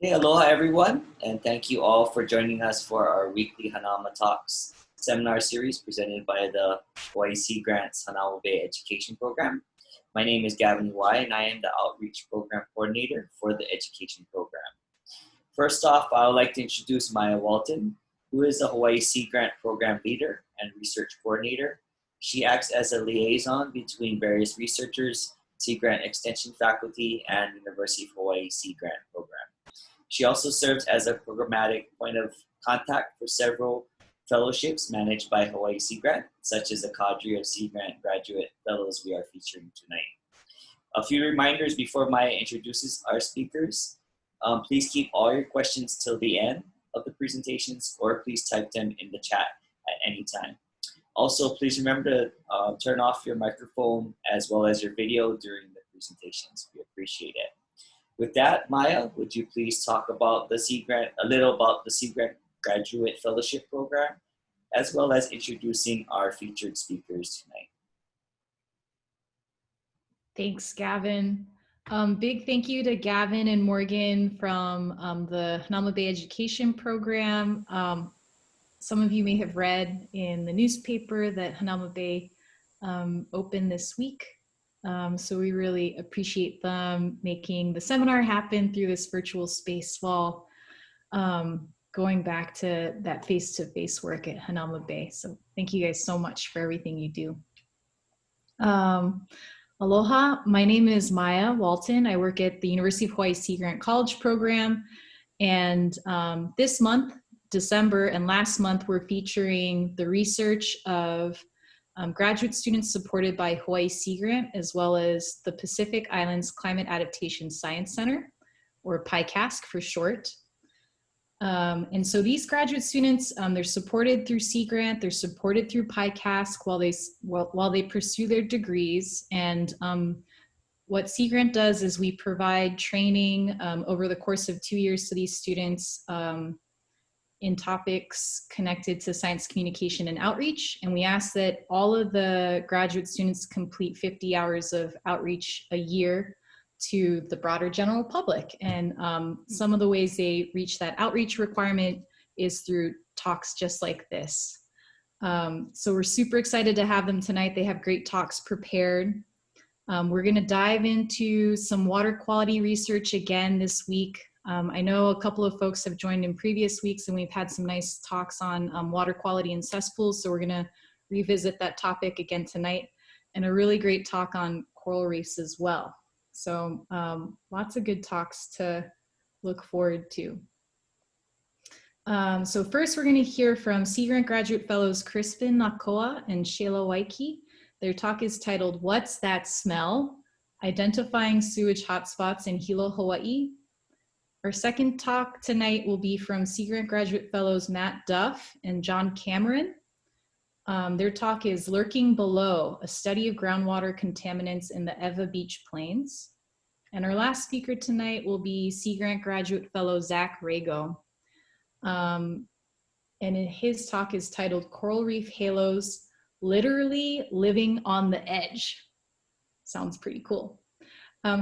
Hey, aloha everyone, and thank you all for joining us for our weekly Hanauma Talks seminar series presented by the Hawaii Sea Grants Hanauma Bay Education Program. My name is Gavin Hawaiʻi, and I am the Outreach Program Coordinator for the Education Program. First off, I would like to introduce Maya Walton, who is the Hawaii Sea Grant Program Leader and Research Coordinator. She acts as a liaison between various researchers, Sea Grant Extension faculty, and University of Hawaii Sea Grant Program. She also serves as a programmatic point of contact for several fellowships managed by Hawaii Sea Grant, such as the cadre of Sea Grant graduate fellows we are featuring tonight. A few reminders before Maya introduces our speakers. Please keep all your questions till the end of the presentations, or please type them in the chat at any time. Also, please remember to turn off your microphone as well as your video during the presentations. We appreciate it. With that, Maya, would you please talk about the Sea Grant, a little about the Sea Grant Graduate Fellowship Program, as well as introducing our featured speakers tonight. Thanks, Gavin. Big thank you to Gavin and Morgan from the Hanauma Bay Education Program. Some of you may have read in the newspaper that Hanauma Bay opened this week. So we really appreciate them making the seminar happen through this virtual space while going back to that face-to-face work at Hanauma Bay. So thank you guys so much for everything you do. Aloha, my name is Maya Walton. I work at the University of Hawaii Sea Grant College Program. And this month, December, and last month, we're featuring the research of graduate students supported by Hawaii Sea Grant, as well as the Pacific Islands Climate Adaptation Science Center, or PICASC for short. And so these graduate students, they're supported through Sea Grant, they're supported through PICASC while they pursue their degrees. And what Sea Grant does is we provide training over the course of 2 years to these students in topics connected to science communication and outreach. And we ask that all of the graduate students complete 50 hours of outreach a year to the broader general public. And some of the ways they reach that outreach requirement is through talks just like this. So we're super excited to have them tonight. They have great talks prepared. We're gonna dive into some water quality research again this week. I know a couple of folks have joined in previous weeks and we've had some nice talks on water quality in cesspools. So we're gonna revisit that topic again tonight, and a really great talk on coral reefs as well. So lots of good talks to look forward to. So first we're gonna hear from Sea Grant graduate fellows Crispin Nakoa and Shayla Waiki. Their talk is titled, "What's That Smell? Identifying Sewage Hotspots in Hilo, Hawaii." Our second talk tonight will be from Sea Grant graduate fellows Matt Duff and John Cameron. Their talk is "Lurking Below, a Study of Groundwater Contaminants in the Ewa Beach Plains." And our last speaker tonight will be Sea Grant graduate fellow Zack Rago. And his talk is titled "Coral Reef Halos, Literally Living on the Edge." Sounds pretty cool.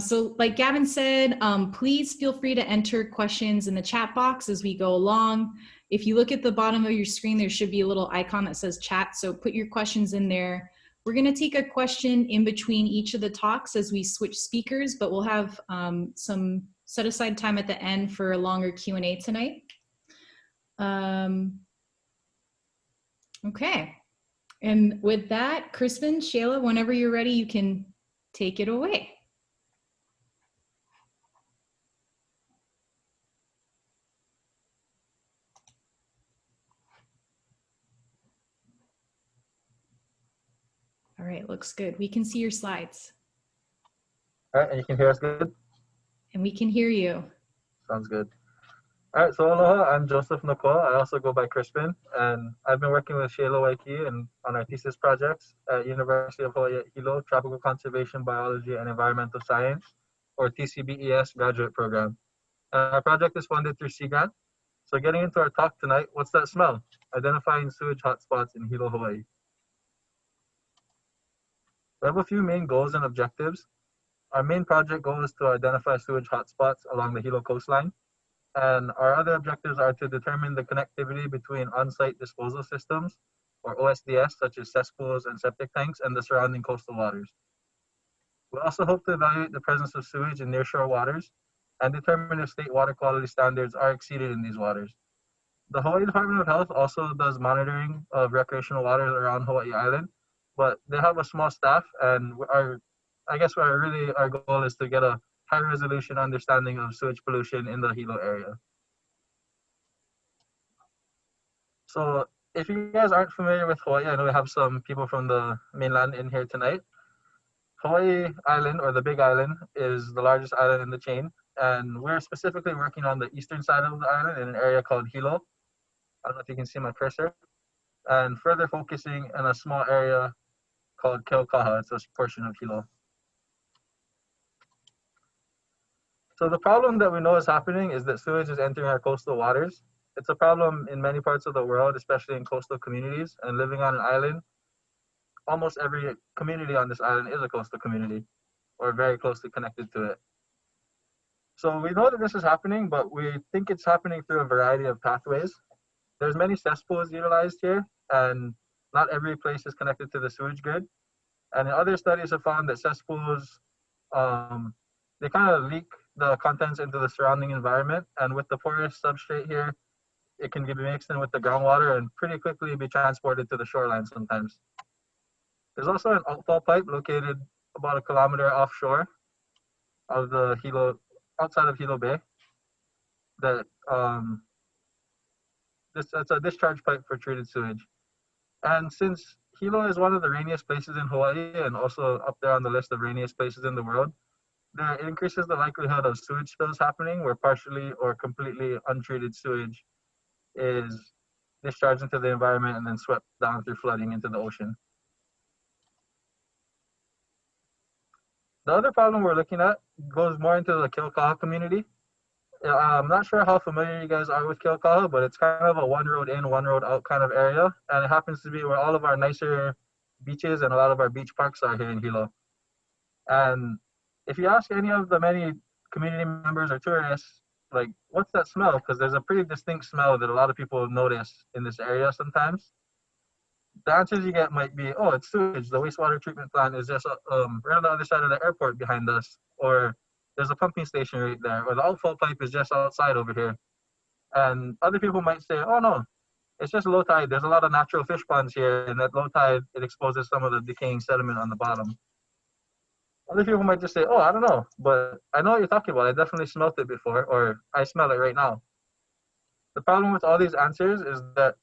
So like Gavin said, please feel free to enter questions in the chat box as we go along. If you look at the bottom of your screen, there should be a little icon that says chat, so put your questions in there. We're gonna take a question in between each of the talks as we switch speakers, but we'll have some set aside time at the end for a longer Q&A tonight. Okay, and with that, Crispin, Shayla, whenever you're ready, you can take it away. All right, looks good. We can see your slides. All right, and you can hear us good? And we can hear you. Sounds good. All right, so aloha, I'm Joseph Nakoa. I also go by Crispin, and I've been working with Shayla Waiki on our thesis projects at University of Hawaii at Hilo, Tropical Conservation Biology and Environmental Science, or TCBES graduate program. Our project is funded through Sea Grant. So getting into our talk tonight, what's that smell? Identifying sewage hotspots in Hilo, Hawaii. We have a few main goals and objectives. Our main project goal is to identify sewage hotspots along the Hilo coastline. And our other objectives are to determine the connectivity between on-site disposal systems, or OSDS, such as cesspools and septic tanks, and the surrounding coastal waters. We also hope to evaluate the presence of sewage in nearshore waters and determine if state water quality standards are exceeded in these waters. The Hawaii Department of Health also does monitoring of recreational waters around Hawaii Island, but they have a small staff, and our goal is to get a high resolution understanding of sewage pollution in the Hilo area. So if you guys aren't familiar with Hawaii, I know we have some people from the mainland in here tonight. Hawaii Island, or the Big Island, is the largest island in the chain, and we're specifically working on the eastern side of the island in an area called Hilo. I don't know if you can see my cursor. And further focusing in a small area called Keaukaha. It's a portion of Hilo. So the problem that we know is happening is that sewage is entering our coastal waters. It's a problem in many parts of the world, especially in coastal communities. And living on an island, almost every community on this island is a coastal community or very closely connected to it. So we know that this is happening, but we think it's happening through a variety of pathways. There's many cesspools utilized here, and not every place is connected to the sewage grid. And other studies have found that cesspools, they kind of leak the contents into the surrounding environment. And with the porous substrate here, it can be mixed in with the groundwater and pretty quickly be transported to the shoreline sometimes. There's also an outfall pipe located about 1 kilometer offshore of the Hilo, outside of Hilo Bay, that it's a discharge pipe for treated sewage. And since Hilo is one of the rainiest places in Hawaii and also up there on the list of rainiest places in the world, that increases the likelihood of sewage spills happening where partially or completely untreated sewage is discharged into the environment and then swept down through flooding into the ocean. The other problem we're looking at goes more into the Keaukaha community. I'm not sure how familiar you guys are with Keaukaha, but it's kind of a one road in, one road out kind of area. And it happens to be where all of our nicer beaches and a lot of our beach parks are here in Hilo. And if you ask any of the many community members or tourists, like, what's that smell? Because there's a pretty distinct smell that a lot of people notice in this area sometimes. The answers you get might be, oh, it's sewage. The wastewater treatment plant is just right on the other side of the airport behind us. Or there's a pumping station right there. Or the outfall pipe is just outside over here. And other people might say, oh, no, it's just low tide. There's a lot of natural fish ponds here. And at low tide, it exposes some of the decaying sediment on the bottom. Other people might just say, oh, I don't know, but I know what you're talking about. I definitely smelled it before, or I smell it right now. The problem with all these answers is that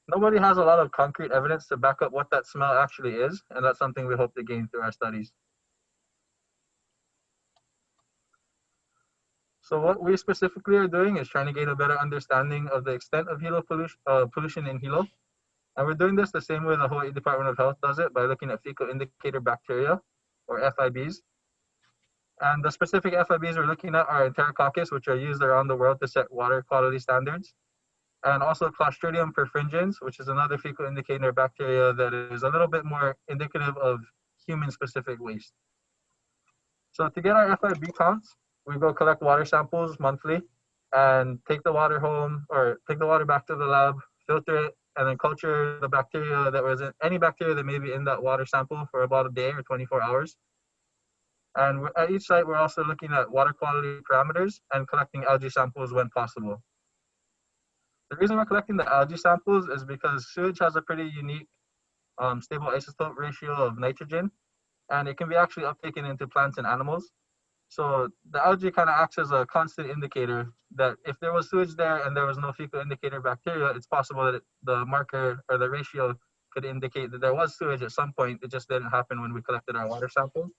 nobody has a lot of concrete evidence to back up what that smell actually is, and that's something we hope to gain through our studies. So what we specifically are doing is trying to gain a better understanding of the extent of Hilo pollution in Hilo. And we're doing this the same way the Hawaii Department of Health does it, by looking at fecal indicator bacteria, or FIBs. And the specific FIBs we're looking at are Enterococcus, which are used around the world to set water quality standards. And also Clostridium perfringens, which is another fecal indicator bacteria that is a little bit more indicative of human-specific waste. So to get our FIB counts, we go collect water samples monthly and take the water home, or take the water back to the lab, filter it, and then culture the bacteria that was in, any bacteria that may be in that water sample for about a day or 24 hours. And at each site, we're also looking at water quality parameters and collecting algae samples when possible. The reason we're collecting the algae samples is because sewage has a pretty unique stable isotope ratio of nitrogen, and it can be actually uptaken into plants and animals. So the algae kind of acts as a constant indicator that if there was sewage there and there was no fecal indicator bacteria, it's possible that the marker or the ratio could indicate that there was sewage at some point. It just didn't happen when we collected our water samples.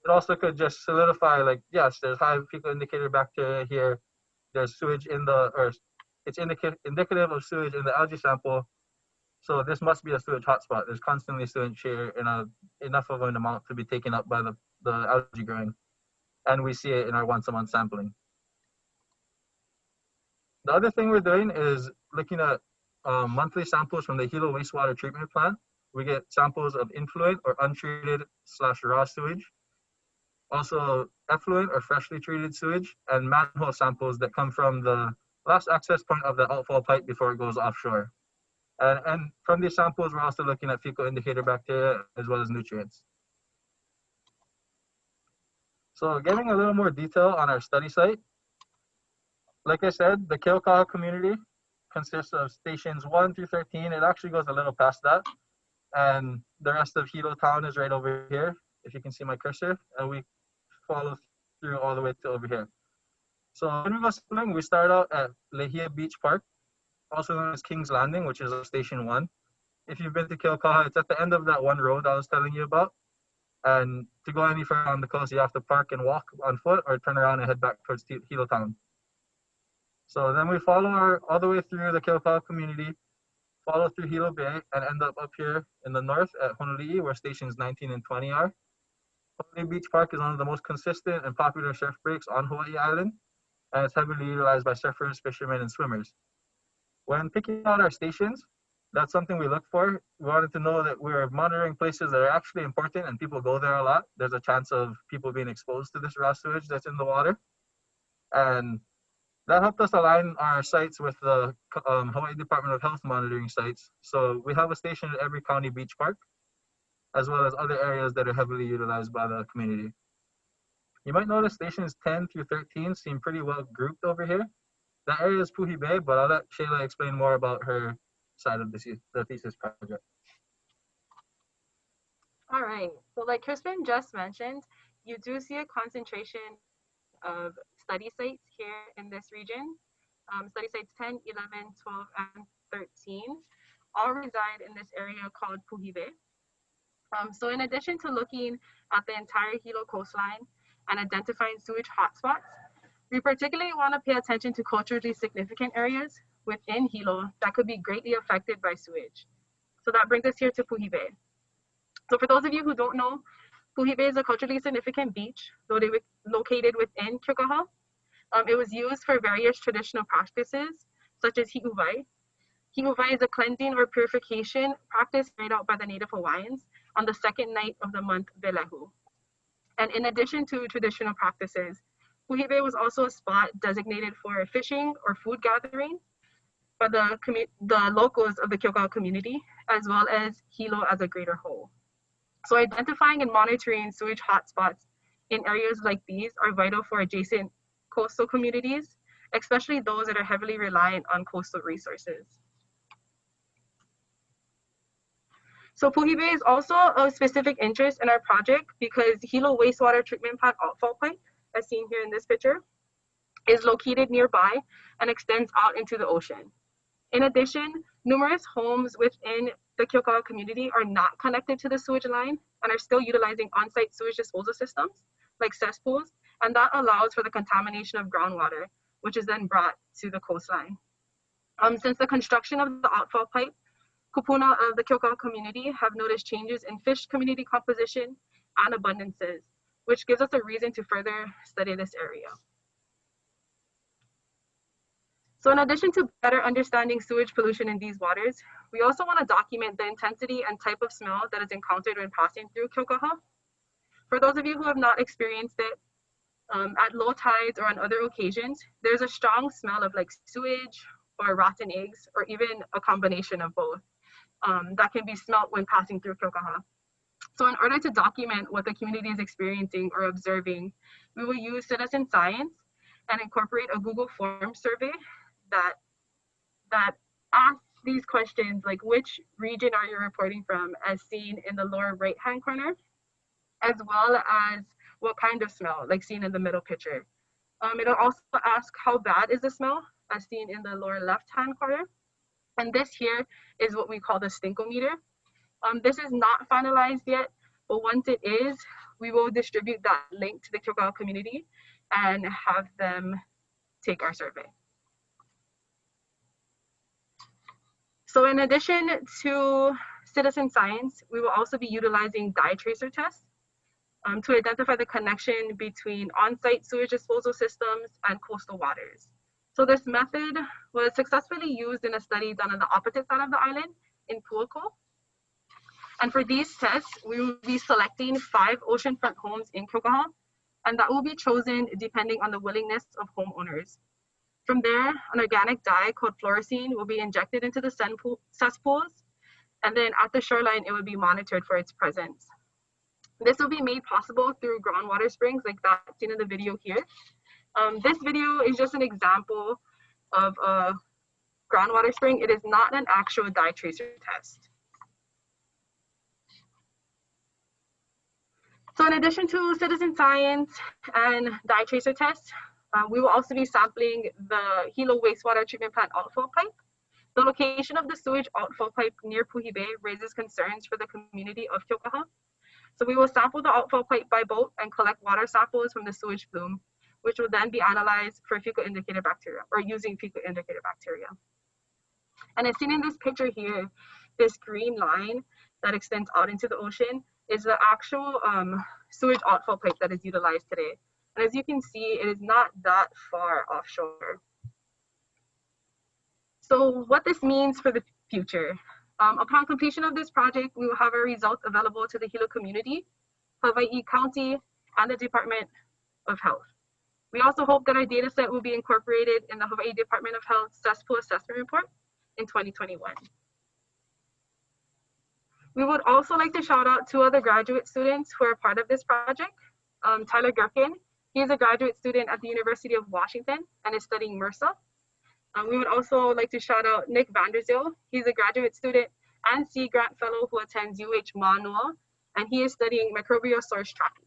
It also could just solidify, like, yes, there's high fecal indicator bacteria here. There's sewage in the, or it's indicative of sewage in the algae sample. So this must be a sewage hotspot. There's constantly sewage here in enough of an amount to be taken up by the algae growing. And we see it in our once-a-month sampling. The other thing we're doing is looking at monthly samples from the Hilo wastewater treatment plant. We get samples of influent or untreated / raw sewage. also effluent or freshly treated sewage, and manhole samples that come from the last access point of the outfall pipe before it goes offshore. And from these samples, we're also looking at fecal indicator bacteria as well as nutrients. So getting a little more detail on our study site, like I said, the Keaukaha community consists of stations 1 through 13. It actually goes a little past that. And the rest of Hilo town is right over here, if you can see my cursor, and we follow through all the way to over here. So when we go sailing, we start out at Lehia Beach Park, also known as King's Landing, which is our station 1. If you've been to Keaukaha, it's at the end of that one road I was telling you about. And to go any further on the coast, you have to park and walk on foot or turn around and head back towards Hilo town. So then we follow all the way through the Keaukaha community, follow through Hilo Bay, and end up here in the north at Honolulu, where stations 19 and 20 are. Honolulu Beach Park is one of the most consistent and popular surf breaks on Hawaii Island, and it's heavily utilized by surfers, fishermen, and swimmers. When picking out our stations, that's something we look for. We wanted to know that we're monitoring places that are actually important and people go there a lot. There's a chance of people being exposed to this raw sewage that's in the water. And that helped us align our sites with the Hawaii Department of Health monitoring sites. So we have a station at every county beach park, as well as other areas that are heavily utilized by the community. You might notice stations 10 through 13 seem pretty well grouped over here. That area is Puhi Bay, but I'll let Shayla explain more about her side of the thesis project. All right, so like Crispin just mentioned, you do see a concentration of study sites here in this region. Study sites 10, 11, 12, and 13 all reside in this area called Puhi Bay. So in addition to looking at the entire Hilo coastline and identifying sewage hotspots, we particularly want to pay attention to culturally significant areas within Hilo that could be greatly affected by sewage. So that brings us here to Puhi Bay. So for those of you who don't know, Puhi Bay is a culturally significant beach located within Keaukaha. It was used for various traditional practices, such as hi'uwai. Hi'uwai is a cleansing or purification practice carried out by the Native Hawaiians on the second night of the month Velehu. And in addition to traditional practices, Puhi Bay was also a spot designated for fishing or food gathering by the locals of the Keaukaha community, as well as Hilo as a greater whole. So identifying and monitoring sewage hotspots in areas like these are vital for adjacent coastal communities, especially those that are heavily reliant on coastal resources. So Puhi Bay is also of specific interest in our project because Hilo wastewater treatment plant outfall pipe, as seen here in this picture, is located nearby and extends out into the ocean. In addition, numerous homes within the Keaukaha community are not connected to the sewage line and are still utilizing on-site sewage disposal systems like cesspools, and that allows for the contamination of groundwater, which is then brought to the coastline. Since the construction of the outfall pipe, kupuna of the Keaukaha community have noticed changes in fish community composition and abundances, which gives us a reason to further study this area. So in addition to better understanding sewage pollution in these waters, we also want to document the intensity and type of smell that is encountered when passing through Keaukaha. For those of you who have not experienced it, at low tides or on other occasions, there's a strong smell of like sewage or rotten eggs, or even a combination of both that can be smelt when passing through Keaukaha. So in order to document what the community is experiencing or observing, we will use citizen science and incorporate a Google Forms survey that asks these questions like, which region are you reporting from, as seen in the lower right-hand corner, as well as what kind of smell, like seen in the middle picture. It'll also ask how bad is the smell, as seen in the lower left-hand corner. And this here is what we call the stinkometer. This is not finalized yet, but once it is, we will distribute that link to the Keaukaha community and have them take our survey. So in addition to citizen science, we will also be utilizing dye tracer tests to identify the connection between on-site sewage disposal systems and coastal waters. So this method was successfully used in a study done on the opposite side of the island in Puako. And for these tests, we will be selecting 5 oceanfront homes in Keaukaha and that will be chosen depending on the willingness of homeowners. From there, an organic dye called fluorescein will be injected into the cesspools, and then at the shoreline, it will be monitored for its presence. This will be made possible through groundwater springs like that seen in the video here. This video is just an example of a groundwater spring. It is not an actual dye tracer test. So in addition to citizen science and dye tracer tests, we will also be sampling the Hilo wastewater treatment plant outfall pipe. The location of the sewage outfall pipe near Puhi Bay raises concerns for the community of Keaukaha. So we will sample the outfall pipe by boat and collect water samples from the sewage plume, which will then be analyzed for fecal indicator bacteria, or using fecal indicator bacteria. And as seen in this picture here, this green line that extends out into the ocean is the actual sewage outfall pipe that is utilized today. And as you can see, it is not that far offshore. So what this means for the future. Upon completion of this project, we will have our results available to the Hilo community, Hawaii County, and the Department of Health. We also hope that our data set will be incorporated in the Hawaii Department of Health cesspool assessment report in 2021. We would also like to shout out two other graduate students who are part of this project. Tyler Gherkin, he is a graduate student at the University of Washington and is studying MRSA. We would also like to shout out Nick Vanderzeel. He's a graduate student and Sea Grant Fellow who attends UH Manoa, and he is studying microbial source tracking.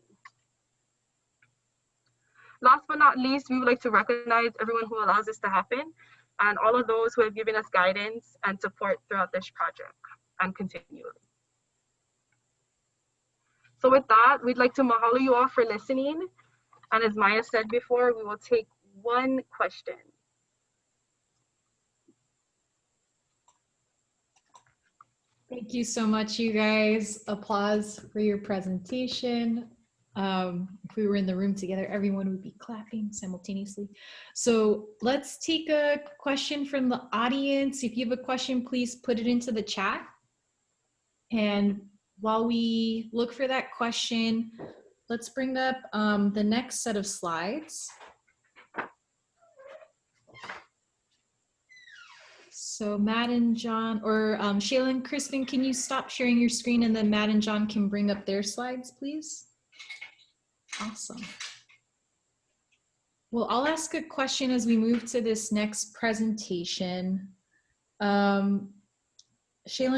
Last but not least, we would like to recognize everyone who allows this to happen and all of those who have given us guidance and support throughout this project and continually. So with that, we'd like to mahalo you all for listening. And as Maya said before, we will take one question. Thank you so much, you guys. Applause for your presentation. If we were in the room together, everyone would be clapping simultaneously. So let's take a question from the audience. If you have a question, please put it into the chat. And while we look for that question, let's bring up the next set of slides. So Matt and John, or Shayla and Crispin, can you stop sharing your screen and then Matt and John can bring up their slides, please? Awesome. Well, I'll ask a question as we move to this next presentation. Shayla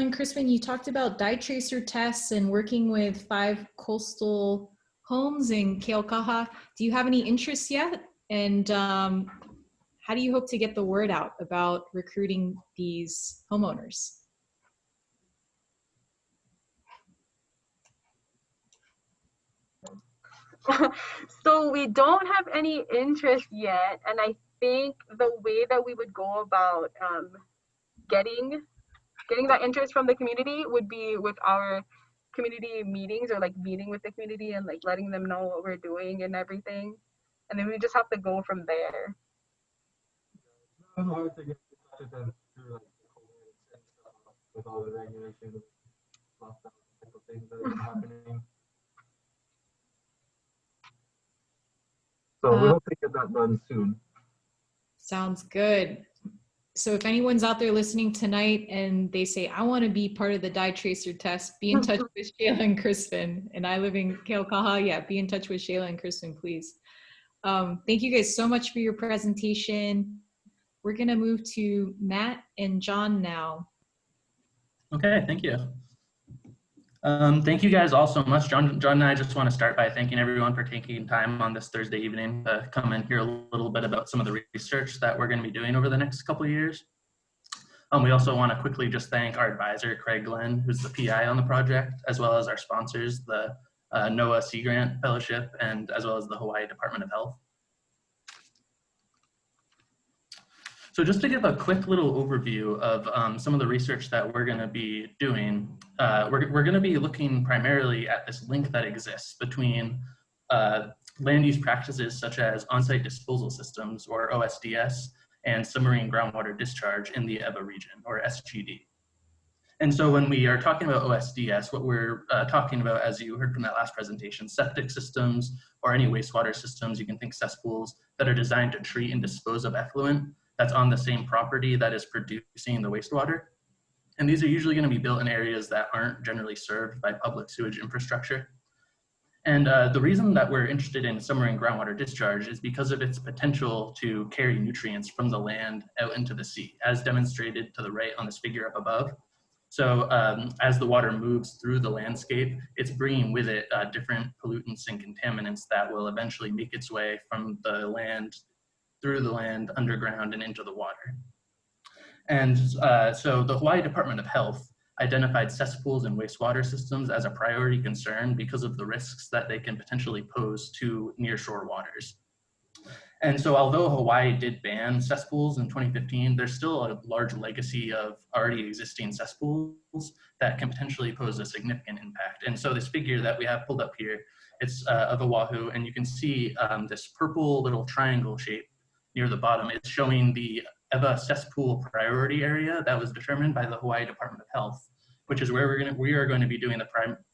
and Crispin, you talked about dye tracer tests and working with 5 coastal homes in Keaukaha. Do you have any interest yet? And how do you hope to get the word out about recruiting these homeowners? So we don't have any interest yet, and I think the way that we would go about getting that interest from the community would be with our community meetings, or like meeting with the community and like letting them know what we're doing and everything, and then we just have to go from there. It's hard to get through like COVID and stuff with all the regulations, lockdown type of things that are happening. So we hope to get that done soon. Sounds good. So if anyone's out there listening tonight and they say, I want to be part of the dye tracer test, be in touch with Shayla and Crispin. And I live in Keaukaha, yeah, be in touch with Shayla and Crispin, please. Thank you guys so much for your presentation. We're gonna move to Matt and John now. Okay, thank you. Thank you guys all so much. John and I just want to start by thanking everyone for taking time on this Thursday evening to come and hear a little bit about some of the research that we're going to be doing over the next couple of years. We also want to quickly just thank our advisor, Craig Glenn, who's the PI on the project, as well as our sponsors, the NOAA Sea Grant Fellowship, and as well as the Hawaii Department of Health. So just to give a quick little overview of some of the research that we're going to be doing, we're going to be looking primarily at this link that exists between land use practices such as on-site disposal systems, or OSDS, and submarine groundwater discharge in the EBA region, or SGD. And so when we are talking about OSDS, what we're talking about, as you heard from that last presentation, septic systems or any wastewater systems, you can think cesspools that are designed to treat and dispose of effluent that's on the same property that is producing the wastewater. And these are usually going to be built in areas that aren't generally served by public sewage infrastructure. And the reason that we're interested in submarine groundwater discharge is because of its potential to carry nutrients from the land out into the sea, as demonstrated to the right on this figure up above. So as the water moves through the landscape, it's bringing with it different pollutants and contaminants that will eventually make its way from the land, through the land, underground, and into the water. And so the Hawaii Department of Health identified cesspools and wastewater systems as a priority concern because of the risks that they can potentially pose to nearshore waters. And so although Hawaii did ban cesspools in 2015, there's still a large legacy of already existing cesspools that can potentially pose a significant impact. And so this figure that we have pulled up here, it's of Oahu, and you can see this purple little triangle shape near the bottom. It's showing the EVA cesspool priority area that was determined by the Hawaii Department of Health, which is where we are going to be doing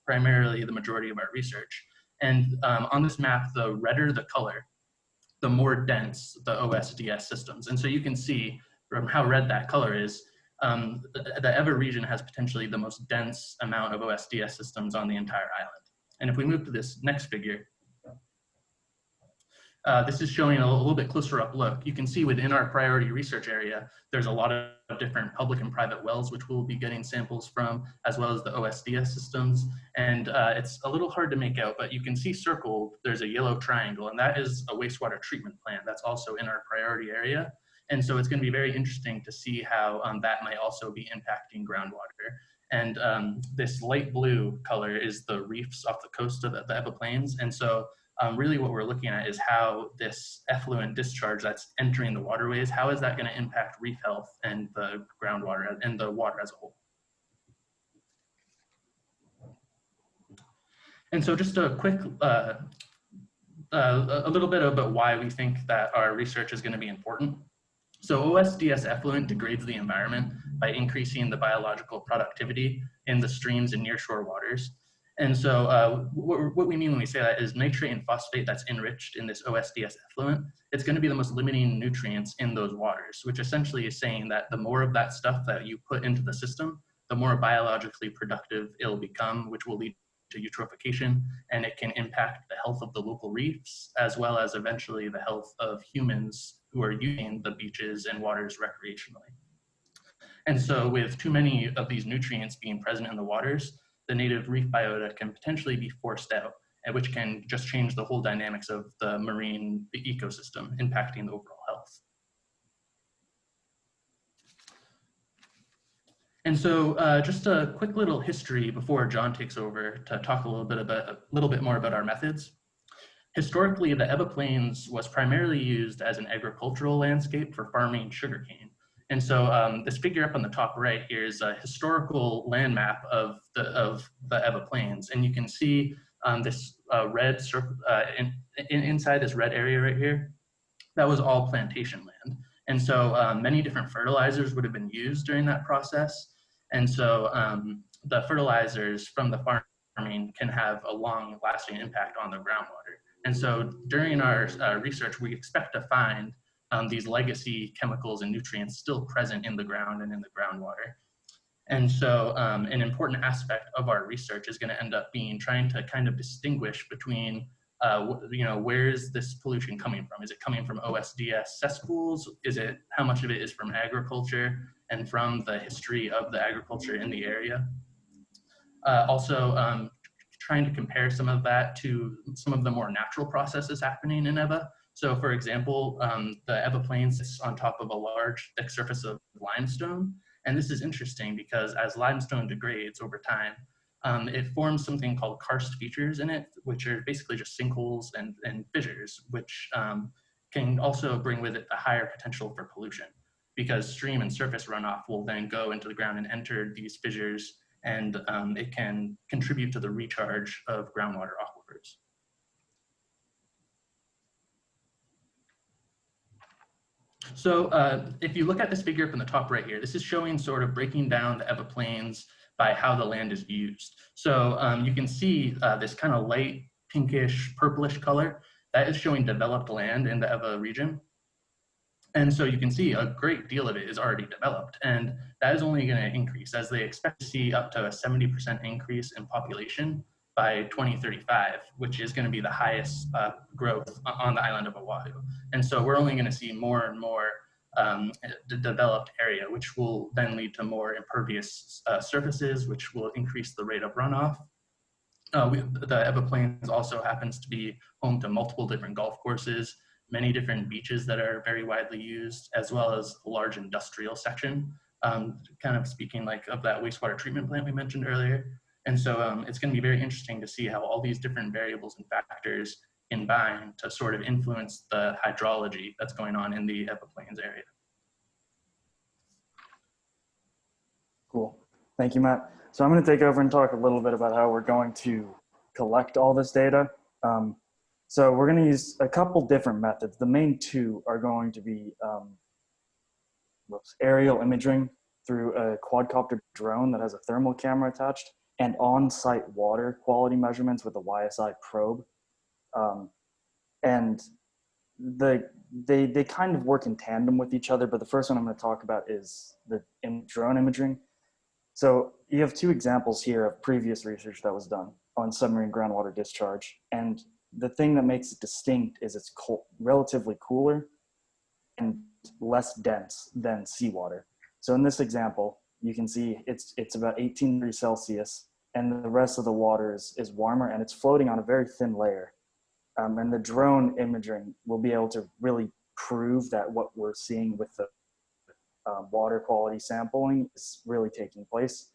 primarily the majority of our research. And on this map, the redder the color, the more dense the OSDS systems. And so you can see from how red that color is, the EVA region has potentially the most dense amount of OSDS systems on the entire island. And if we move to this next figure, this is showing a little bit closer up look. You can see within our priority research area, there's a lot of different public and private wells, which we'll be getting samples from, as well as the OSDS systems. And it's a little hard to make out, but you can see circled, there's a yellow triangle, and that is a wastewater treatment plant that's also in our priority area. And so it's going to be very interesting to see how that might also be impacting groundwater. And this light blue color is the reefs off the coast of the EVA Plains. And so really what we're looking at is how this effluent discharge that's entering the waterways, how is that going to impact reef health and the groundwater and the water as a whole. And so just a quick, a little bit about why we think that our research is going to be important. So OSDS effluent degrades the environment by increasing the biological productivity in the streams and nearshore waters. And so what we mean when we say that is nitrate and phosphate that's enriched in this OSDS effluent, it's going to be the most limiting nutrients in those waters, which essentially is saying that the more of that stuff that you put into the system, the more biologically productive it'll become, which will lead to eutrophication, and it can impact the health of the local reefs, as well as eventually the health of humans who are using the beaches and waters recreationally. And so with too many of these nutrients being present in the waters, the native reef biota can potentially be forced out, and which can just change the whole dynamics of the marine ecosystem, impacting the overall health. And so just a quick little history before John takes over to talk a little bit more about our methods. Historically, the EVA Plains was primarily used as an agricultural landscape for farming sugarcane. And so this figure up on the top right here is a historical land map of the EVA Plains. And you can see this red circle, inside this red area right here, that was all plantation land. And so many different fertilizers would have been used during that process. And so the fertilizers from the farming can have a long lasting impact on the groundwater. And so during our research, we expect to find these legacy chemicals and nutrients still present in the ground and in the groundwater. And so an important aspect of our research is going to end up being trying to kind of distinguish between, where is this pollution coming from? Is it coming from OSDS cesspools? Is it, how much of it is from agriculture and from the history of the agriculture in the area? Also, trying to compare some of that to some of the more natural processes happening in EVA. So for example, the EVA Plains is on top of a large thick surface of limestone. And this is interesting because as limestone degrades over time, it forms something called karst features in it, which are basically just sinkholes and fissures, which can also bring with it a higher potential for pollution, because stream and surface runoff will then go into the ground and enter these fissures, and it can contribute to the recharge of groundwater aquifers. So if you look at this figure up in the top right here, this is showing sort of breaking down the EVA plains by how the land is used. So you can see this kind of light pinkish purplish color that is showing developed land in the EVA region. And so you can see a great deal of it is already developed, and that is only going to increase as they expect to see up to a 70% increase in population by 2035, which is going to be the highest growth on the island of Oahu. And so we're only going to see more and more developed area, which will then lead to more impervious surfaces, which will increase the rate of runoff. The EVA Plains also happens to be home to multiple different golf courses, many different beaches that are very widely used, as well as a large industrial section, kind of speaking like of that wastewater treatment plant we mentioned earlier. And so it's going to be very interesting to see how all these different variables and factors combine to sort of influence the hydrology that's going on in the EVA Plains area. Cool. Thank you, Matt. So I'm going to take over and talk a little bit about how we're going to collect all this data. So we're going to use a couple different methods. The main two are going to be aerial imaging through a quadcopter drone that has a thermal camera attached, and on-site water quality measurements with a YSI probe. And they kind of work in tandem with each other, but the first one I'm going to talk about is the drone imaging. So you have two examples here of previous research that was done on submarine groundwater discharge. And the thing that makes it distinct is it's relatively cooler and less dense than seawater. So in this example, you can see it's about 18 degrees Celsius, and the rest of the water is warmer, and it's floating on a very thin layer. And the drone imaging will be able to really prove that what we're seeing with the water quality sampling is really taking place.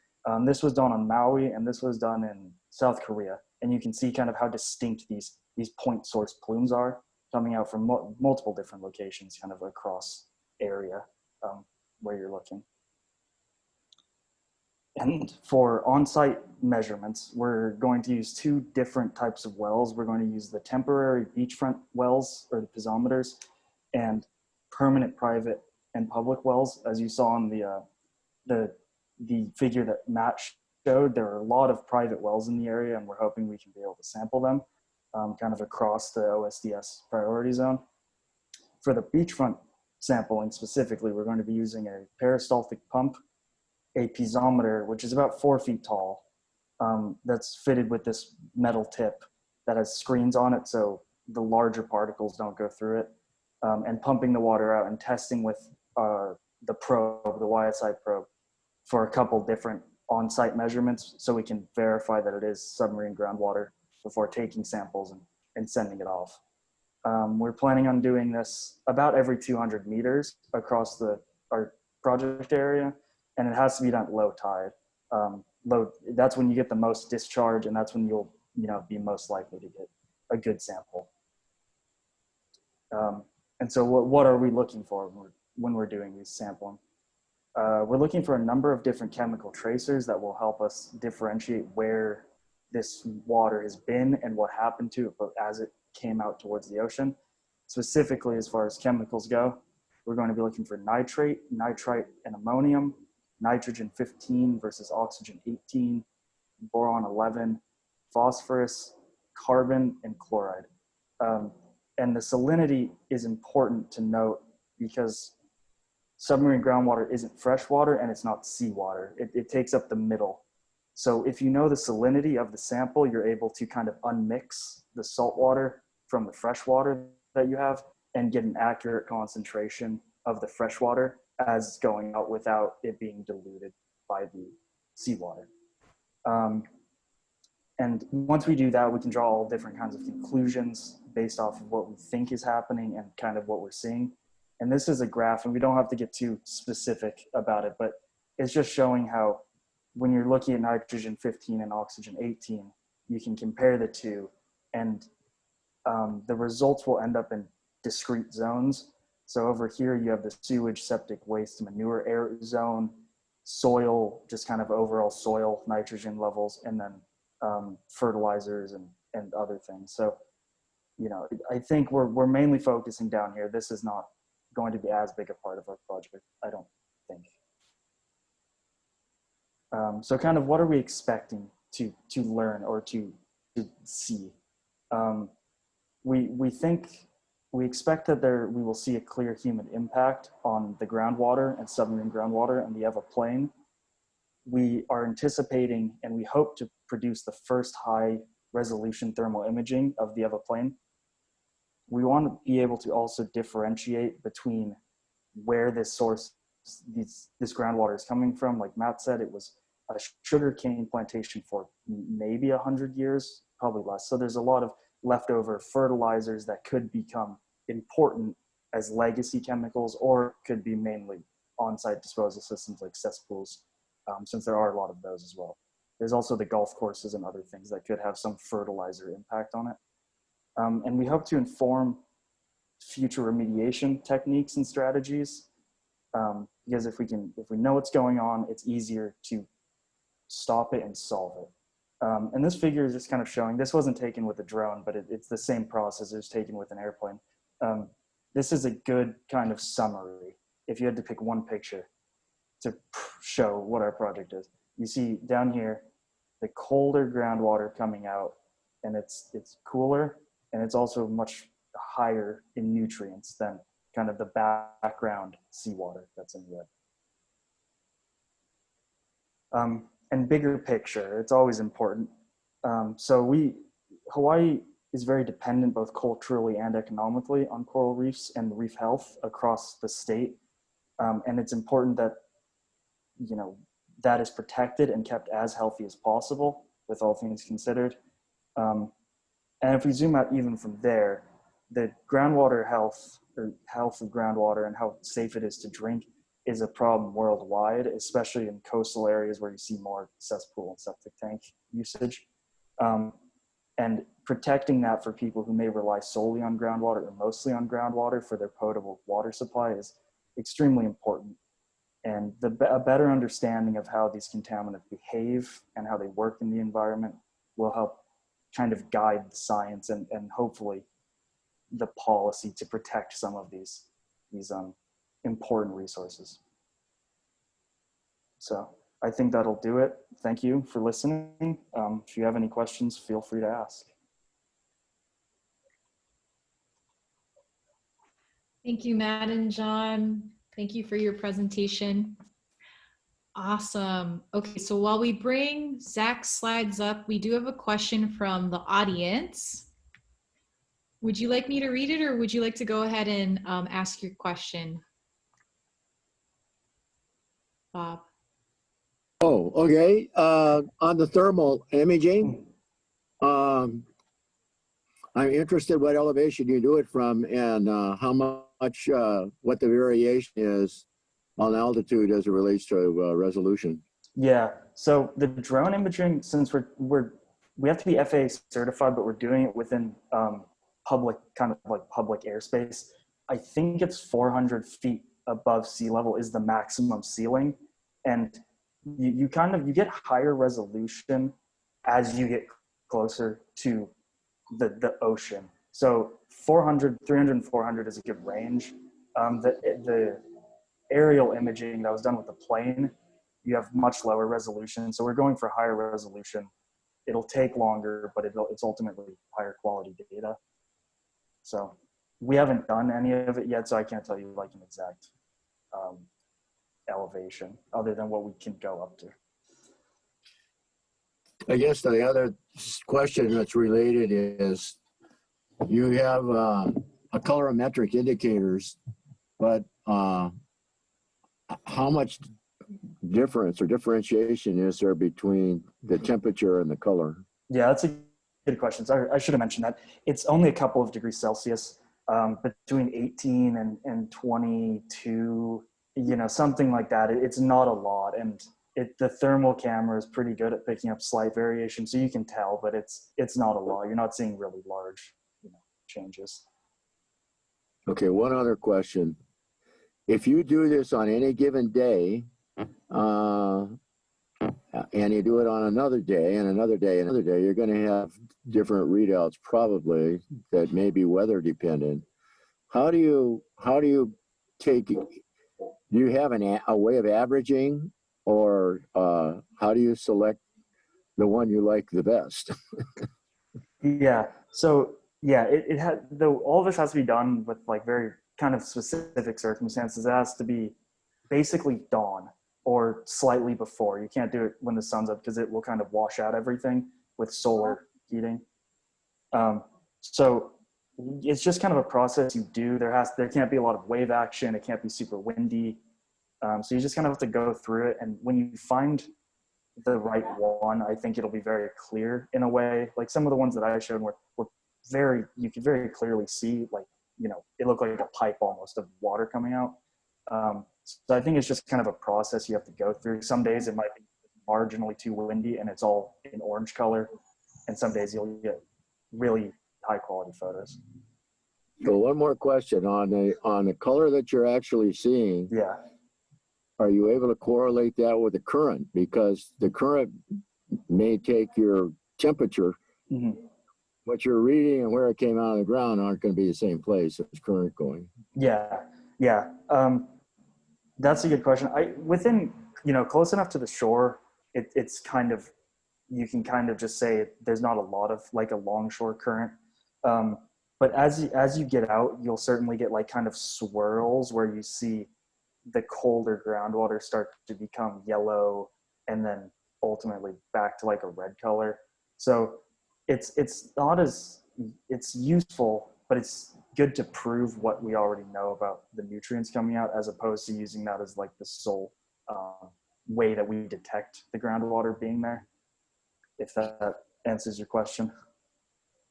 This was done on Maui, and this was done in South Korea. And you can see kind of how distinct these point source plumes are coming out from multiple different locations kind of across area where you're looking. And for on-site measurements, we're going to use two different types of wells. We're going to use the temporary beachfront wells, or the piezometers, and permanent private and public wells. As you saw in the figure that Matt showed, there are a lot of private wells in the area, and we're hoping we can be able to sample them kind of across the OSDS priority zone. For the beachfront sampling specifically, we're going to be using a peristaltic pump, a piezometer, which is about 4 feet tall, that's fitted with this metal tip that has screens on it so the larger particles don't go through it, and pumping the water out and testing with the probe, the YSI probe, for a couple different on-site measurements so we can verify that it is submarine groundwater before taking samples and sending it off. We're planning on doing this about every 200 meters across our project area, and it has to be done at low tide. That's when you get the most discharge, and that's when you'll be most likely to get a good sample. And so what are we looking for when we're doing these sampling? We're looking for a number of different chemical tracers that will help us differentiate where this water has been and what happened to it as it came out towards the ocean. Specifically, as far as chemicals go, we're going to be looking for nitrate, nitrite, and ammonium, nitrogen 15 versus oxygen 18, boron 11, phosphorus, carbon, and chloride. And the salinity is important to note because submarine groundwater isn't fresh water and it's not seawater. It takes up the middle. So if you know the salinity of the sample, you're able to kind of unmix the salt water from the fresh water that you have and get an accurate concentration of the fresh water as going out without it being diluted by the seawater. And once we do that, we can draw all different kinds of conclusions based off of what we think is happening and kind of what we're seeing. And this is a graph, and we don't have to get too specific about it, but it's just showing how when you're looking at nitrogen 15 and oxygen 18, you can compare the two, and the results will end up in discrete zones. So over here, you have the sewage, septic waste, manure air zone, soil, just kind of overall soil nitrogen levels, and then fertilizers and other things. So, I think we're mainly focusing down here. This is not going to be as big a part of our project, I don't think. So kind of what are we expecting to learn or to see? We expect that we will see a clear human impact on the groundwater and submarine groundwater and the EVA plane. We are anticipating and we hope to produce the first high resolution thermal imaging of the EVA plane. We want to be able to also differentiate between where this groundwater is coming from. Like Matt said, it was a sugarcane plantation for maybe 100 years, probably less. So there's a lot of leftover fertilizers that could become important as legacy chemicals, or could be mainly on-site disposal systems like cesspools, since there are a lot of those as well. There's also the golf courses and other things that could have some fertilizer impact on it. And we hope to inform future remediation techniques and strategies, because if we know what's going on, it's easier to stop it and solve it. And this figure is just kind of showing, this wasn't taken with a drone, but it's the same process as taken with an airplane. This is a good kind of summary. If you had to pick one picture to show what our project is, you see down here, the colder groundwater coming out, and it's cooler, and it's also much higher in nutrients than kind of the background seawater that's in red. And bigger picture, it's always important. Hawaii is very dependent both culturally and economically on coral reefs and reef health across the state. And it's important that, that is protected and kept as healthy as possible with all things considered. And if we zoom out even from there, the groundwater health, or health of groundwater and how safe it is to drink, is a problem worldwide, especially in coastal areas where you see more cesspool and septic tank usage. And protecting that for people who may rely solely on groundwater or mostly on groundwater for their potable water supply is extremely important. And a better understanding of how these contaminants behave and how they work in the environment will help kind of guide the science and hopefully the policy to protect some of these important resources. So I think that'll do it. Thank you for listening. If you have any questions, feel free to ask. Thank you, Matt and John. Thank you for your presentation. Awesome. Okay, so while we bring Zach's slides up, we do have a question from the audience. Would you like me to read it, or would you like to go ahead and ask your question, Bob? Oh, okay. On the thermal imaging, I'm interested what elevation you do it from and how much, what the variation is on altitude as it relates to resolution. Yeah, so the drone imaging, since we have to be FAA certified, but we're doing it within public airspace. I think it's 400 feet above sea level is the maximum ceiling, and you get higher resolution as you get closer to the ocean. So 300 and 400 is a good range. The aerial imaging that was done with the plane, you have much lower resolution. So we're going for higher resolution. It'll take longer, but it's ultimately higher quality data. So we haven't done any of it yet, so I can't tell you like an exact elevation other than what we can go up to. I guess the other question that's related is you have a colorimetric indicators, but how much difference or differentiation is there between the temperature and the color? Yeah, that's a good question. So I should have mentioned that. It's only a couple of degrees Celsius, between 18 and 22, something like that. It's not a lot. And the thermal camera is pretty good at picking up slight variation, so you can tell, but it's not a lot. You're not seeing really large changes. Okay, one other question. If you do this on any given day, and you do it on another day and another day and another day, you're going to have different readouts probably that may be weather dependent. How do you take, do you have a way of averaging, or how do you select the one you like the best? Yeah. So yeah, it had, though all of this has to be done with like very kind of specific circumstances. It has to be basically dawn or slightly before. You can't do it when the sun's up because it will kind of wash out everything with solar heating. So it's just kind of a process you do. There can't be a lot of wave action. It can't be super windy. So you just kind of have to go through it. And when you find the right one, I think it'll be very clear in a way. Like some of the ones that I showed were very, you could very clearly see, like, you know, it looked like a pipe almost of water coming out. So I think it's just kind of a process you have to go through. Some days it might be marginally too windy and it's all in orange color. And some days you'll get really high quality photos. So one more question on the color that you're actually seeing. Yeah. Are you able to correlate that with the current? Because the current may take your temperature. Mm-hmm. What you're reading and where it came out of the ground aren't going to be the same place as current going. Yeah. That's a good question. Within, you know, close enough to the shore, it's kind of, you can kind of just say there's not a lot of like a longshore current. But as you get out, you'll certainly get like kind of swirls where you see the colder groundwater start to become yellow and then ultimately back to like a red color. So it's not as, it's useful, but it's good to prove what we already know about the nutrients coming out, as opposed to using that as like the sole way that we detect the groundwater being there, if that answers your question.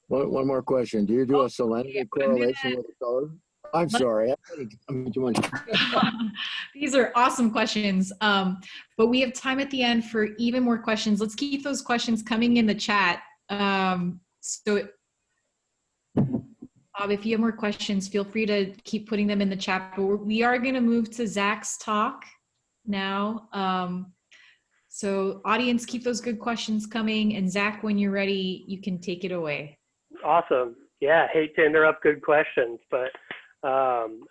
One more question. Do you do a salinity correlation with the color? I'm sorry. These are awesome questions. But we have time at the end for even more questions. Let's keep those questions coming in the chat. So if you have more questions, feel free to keep putting them in the chat. But we are going to move to Zach's talk now. So audience, keep those good questions coming. And Zach, when you're ready, you can take it away. Awesome. Yeah, hate to interrupt good questions, but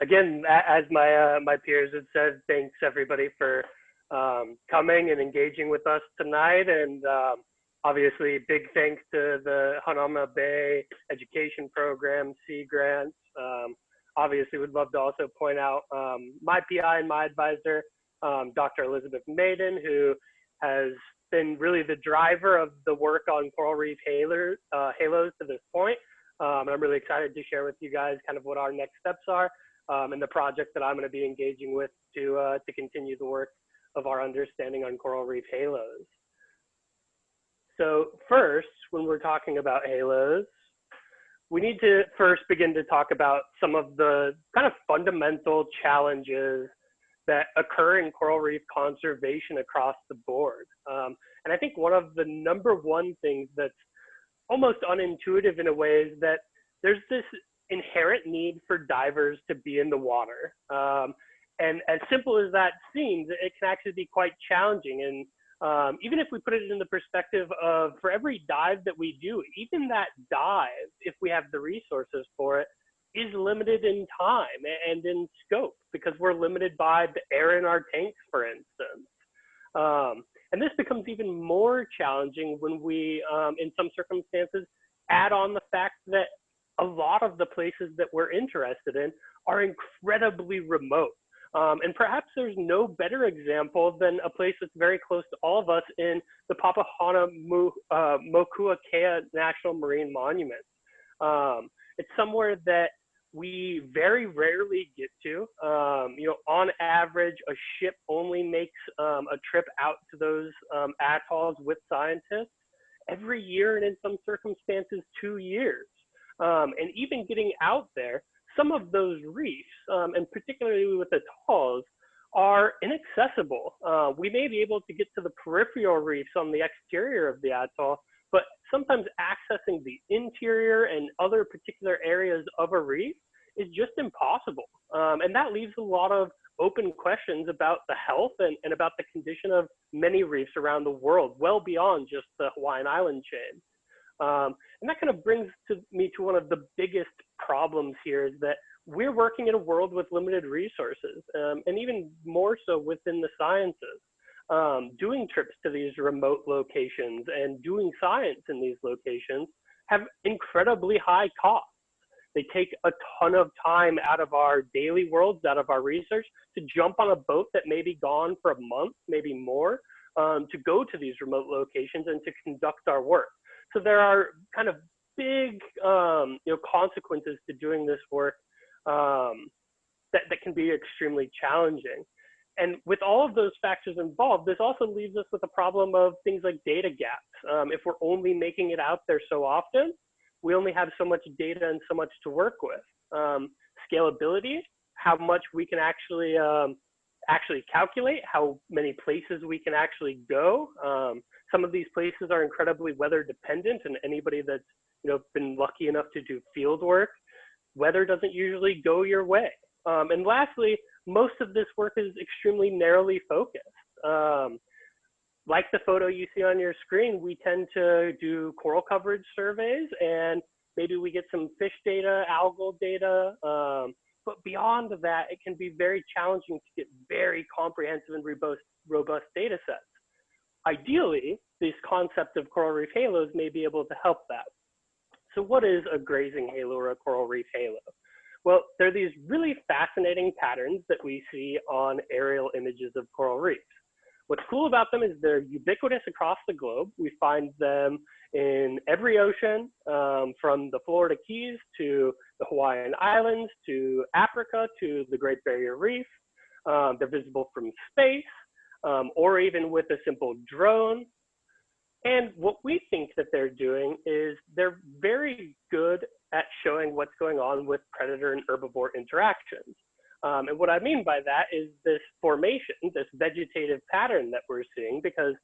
again, as my peers have said, thanks everybody for coming and engaging with us tonight. And obviously, big thanks to the Hanauma Bay Education Program, Sea Grants. Obviously, would love to also point out my PI and my advisor, Dr. Elizabeth Maiden, who has been really the driver of the work on coral reef halos to this point. I'm really excited to share with you guys kind of what our next steps are and the project that I'm going to be engaging with to continue the work of our understanding on coral reef halos. So first, when we're talking about halos, we need to first begin to talk about some of the kind of fundamental challenges that occur in coral reef conservation across the board. And I think one of the #1 things that's almost unintuitive in a way is that there's this inherent need for divers to be in the water. And as simple as that seems, it can actually be quite challenging. And even if we put it in the perspective of for every dive that we do, even that dive, if we have the resources for it, is limited in time and in scope because we're limited by the air in our tanks, for instance. And this becomes even more challenging when we, in some circumstances, add on the fact that a lot of the places that we're interested in are incredibly remote. And perhaps there's no better example than a place that's very close to all of us in the Papahanaumokuakea National Marine Monument. It's somewhere that we very rarely get to. You know, on average, a ship only makes a trip out to those atolls with scientists every year, and in some circumstances, 2 years. And even getting out there, some of those reefs, and particularly with atolls, are inaccessible. We may be able to get to the peripheral reefs on the exterior of the atoll, but sometimes accessing the interior and other particular areas of a reef is just impossible. And that leaves a lot of open questions about the health and about the condition of many reefs around the world, well beyond just the Hawaiian island chain. And that kind of brings me to one of the biggest problems here is that we're working in a world with limited resources, and even more so within the sciences. Doing trips to these remote locations and doing science in these locations have incredibly high costs. They take a ton of time out of our daily worlds, out of our research, to jump on a boat that may be gone for a month, maybe more, to go to these remote locations and to conduct our work. So there are kind of big consequences to doing this work that can be extremely challenging. And with all of those factors involved, this also leaves us with a problem of things like data gaps. If we're only making it out there so often, we only have so much data and so much to work with. Scalability, how much we can actually calculate, how many places we can actually go. Some of these places are incredibly weather dependent, and anybody that's been lucky enough to do field work, weather doesn't usually go your way. And lastly, most of this work is extremely narrowly focused. Like the photo you see on your screen, we tend to do coral coverage surveys, and maybe we get some fish data, algal data. But beyond that, it can be very challenging to get very comprehensive and robust data sets. Ideally, this concept of coral reef halos may be able to help that. So what is a grazing halo or a coral reef halo? Well, they're these really fascinating patterns that we see on aerial images of coral reefs. What's cool about them is they're ubiquitous across the globe. We find them in every ocean, from the Florida Keys to the Hawaiian Islands to Africa to the Great Barrier Reef. They're visible from space, or even with a simple drone. And what we think that they're doing is they're very good at showing what's going on with predator and herbivore interactions. And what I mean by that is this formation, this vegetative pattern that we're seeing, because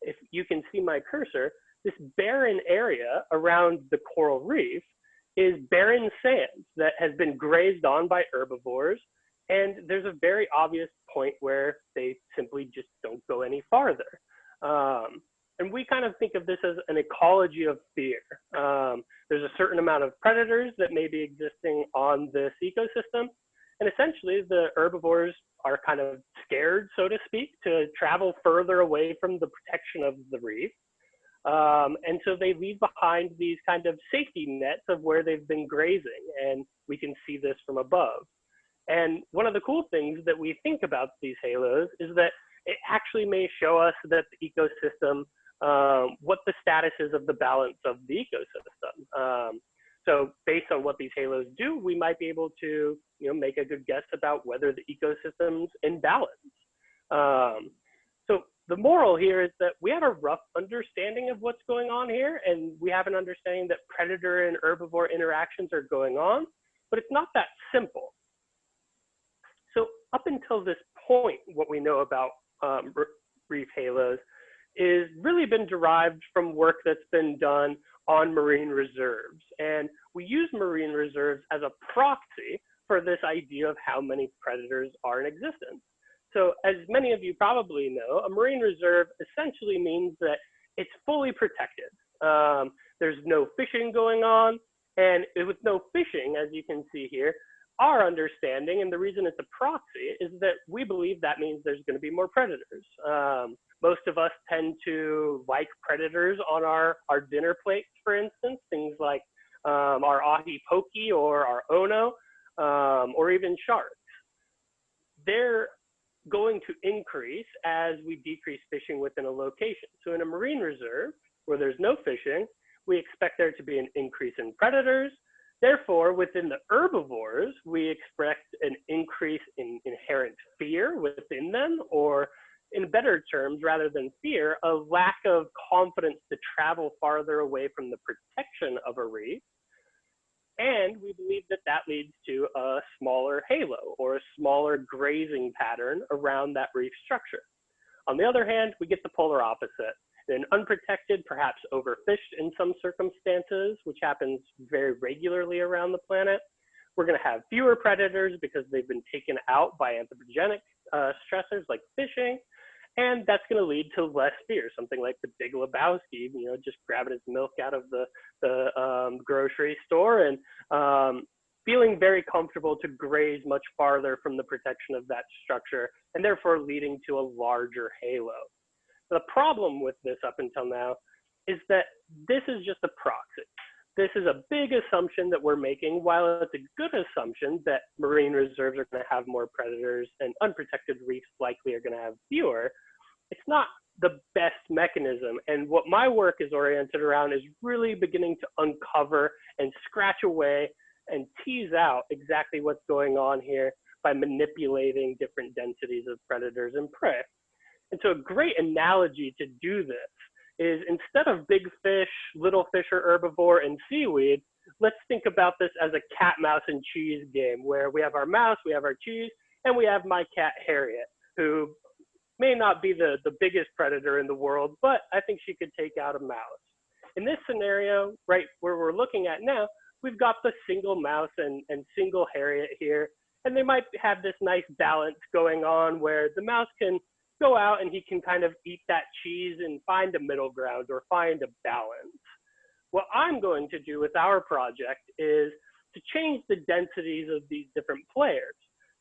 if you can see my cursor, this barren area around the coral reef is barren sand that has been grazed on by herbivores. And there's a very obvious point where they simply just don't go any farther. And we kind of think of this as an ecology of fear. There's a certain amount of predators that may be existing on this ecosystem. And essentially, the herbivores are kind of scared, so to speak, to travel further away from the protection of the reef. And so they leave behind these kind of safety nets of where they've been grazing. And we can see this from above. And one of the cool things that we think about these halos is that it actually may show us that the ecosystem, what the status is of the balance of the ecosystem. So based on what these halos do, we might be able to make a good guess about whether the ecosystem's in balance. So the moral here is that we have a rough understanding of what's going on here, and we have an understanding that predator and herbivore interactions are going on, but it's not that simple. So up until this point, what we know about reef halos is really been derived from work that's been done on marine reserves. And we use marine reserves as a proxy for this idea of how many predators are in existence. So as many of you probably know, a marine reserve essentially means that it's fully protected. There's no fishing going on, and with no fishing, as you can see here, our understanding, and the reason it's a proxy, is that we believe that means there's going to be more predators. Most of us tend to like predators on our dinner plates, for instance, things like our ahi poke or our ono, or even sharks. They're going to increase as we decrease fishing within a location. So in a marine reserve where there's no fishing, we expect there to be an increase in predators. Therefore, within the herbivores, we expect an increase in inherent fear within them, or in better terms, rather than fear, a lack of confidence to travel farther away from the protection of a reef. And we believe that that leads to a smaller halo or a smaller grazing pattern around that reef structure. On the other hand, we get the polar opposite. In unprotected, perhaps overfished in some circumstances, which happens very regularly around the planet, we're going to have fewer predators because they've been taken out by anthropogenic stressors like fishing. And that's going to lead to less fear, something like the Big Lebowski, just grabbing his milk out of the grocery store and feeling very comfortable to graze much farther from the protection of that structure, and therefore leading to a larger halo. The problem with this up until now is that this is just a proxy. This is a big assumption that we're making. While it's a good assumption that marine reserves are going to have more predators and unprotected reefs likely are going to have fewer, it's not the best mechanism. And what my work is oriented around is really beginning to uncover and scratch away and tease out exactly what's going on here by manipulating different densities of predators and prey. And so a great analogy to do this is, instead of big fish, little fish or herbivore, and seaweed, let's think about this as a cat, mouse, and cheese game, where we have our mouse, we have our cheese, and we have my cat Harriet, who may not be the biggest predator in the world, but I think she could take out a mouse. In this scenario, right where we're looking at now, we've got the single mouse and single Harriet here, and they might have this nice balance going on where the mouse can go out and he can kind of eat that cheese and find a middle ground or find a balance. What I'm going to do with our project is to change the densities of these different players.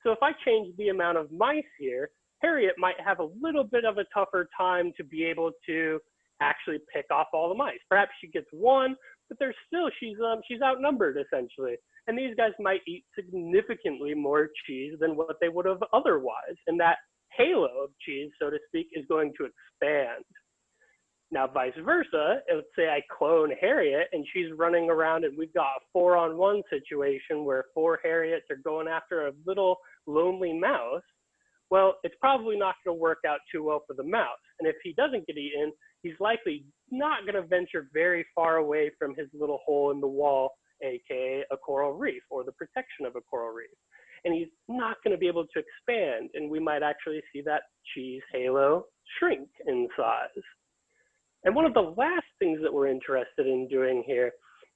So if I change the amount of mice here, Harriet might have a little bit of a tougher time to be able to actually pick off all the mice. Perhaps she gets one, but there's still, she's outnumbered essentially. And these guys might eat significantly more cheese than what they would have otherwise. And that halo of cheese, so to speak, is going to expand. Now, vice versa, let's say I clone Harriet and she's running around and we've got a 4-on-1 situation where 4 Harriets are going after a little lonely mouse. Well, it's probably not going to work out too well for the mouse. And if he doesn't get eaten, he's likely not going to venture very far away from his little hole in the wall, aka a coral reef, or the protection of a coral reef. And he's not going to be able to expand, and we might actually see that cheese halo shrink in size. And one of the last things that we're interested in doing here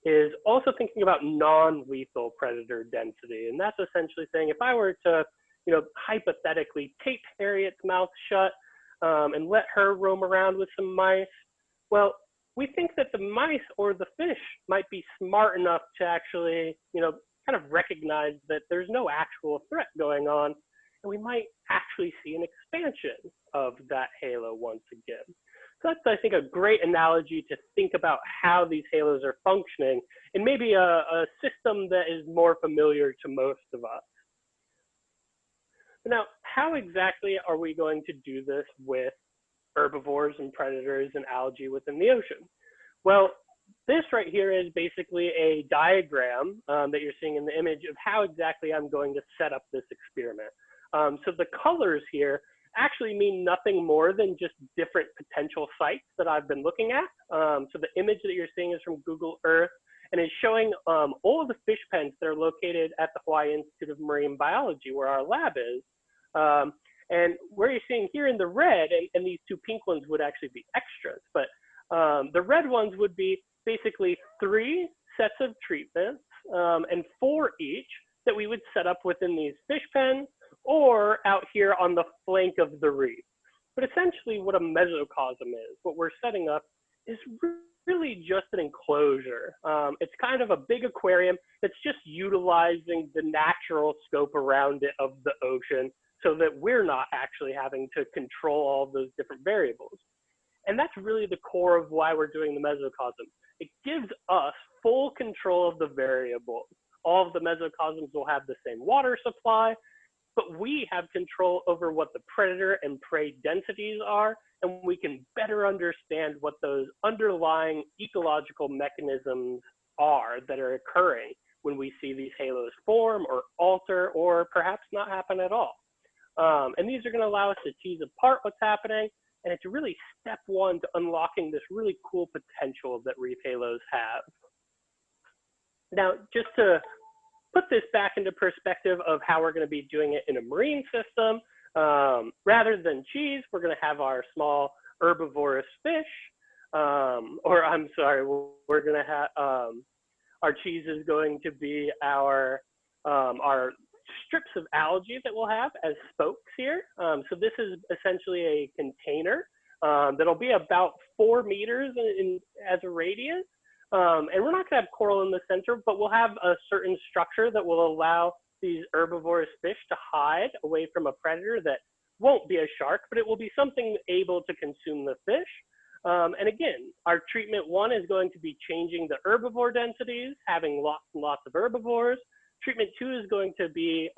is also thinking about non-lethal predator density. And that's essentially saying, if I were to, hypothetically tape Harriet's mouth shut and let her roam around with some mice, well, we think that the mice or the fish might be smart enough to actually, kind of recognize that there's no actual threat going on, and we might actually see an expansion of that halo once again. So that's, I think, a great analogy to think about how these halos are functioning, and maybe a system that is more familiar to most of us. Now, how exactly are we going to do this with herbivores and predators and algae within the ocean? Well, this right here is basically a diagram that you're seeing in the image of how exactly I'm going to set up this experiment. So the colors here actually mean nothing more than just different potential sites that I've been looking at. So the image that you're seeing is from Google Earth, and is showing all of the fish pens that are located at the Hawaii Institute of Marine Biology, where our lab is. And where you're seeing here in the red, and these 2 pink ones would actually be extras, but the red ones would be basically 3 sets of treatments and 4 each that we would set up within these fish pens or out here on the flank of the reef. But essentially what a mesocosm is, what we're setting up, is really just an enclosure. It's kind of a big aquarium that's just utilizing the natural scope around it of the ocean so that we're not actually having to control all of those different variables. And that's really the core of why we're doing the mesocosm. It gives us full control of the variables. All of the mesocosms will have the same water supply, but we have control over what the predator and prey densities are, and we can better understand what those underlying ecological mechanisms are that are occurring when we see these halos form or alter or perhaps not happen at all. And these are going to allow us to tease apart what's happening, and it's really step one to unlocking this really cool potential that reef halos have. Now, just to put this back into perspective of how we're going to be doing it in a marine system, rather than cheese, we're going to have our small herbivorous fish, we're going to have, our cheese is going to be our strips of algae that we'll have as spokes here. So this is essentially a container that'll be about 4 meters as a radius. And we're not going to have coral in the center, but we'll have a certain structure that will allow these herbivorous fish to hide away from a predator that won't be a shark, but it will be something able to consume the fish. And again, our treatment 1 is going to be changing the herbivore densities, having lots and lots of herbivores. Treatment 2 is going to be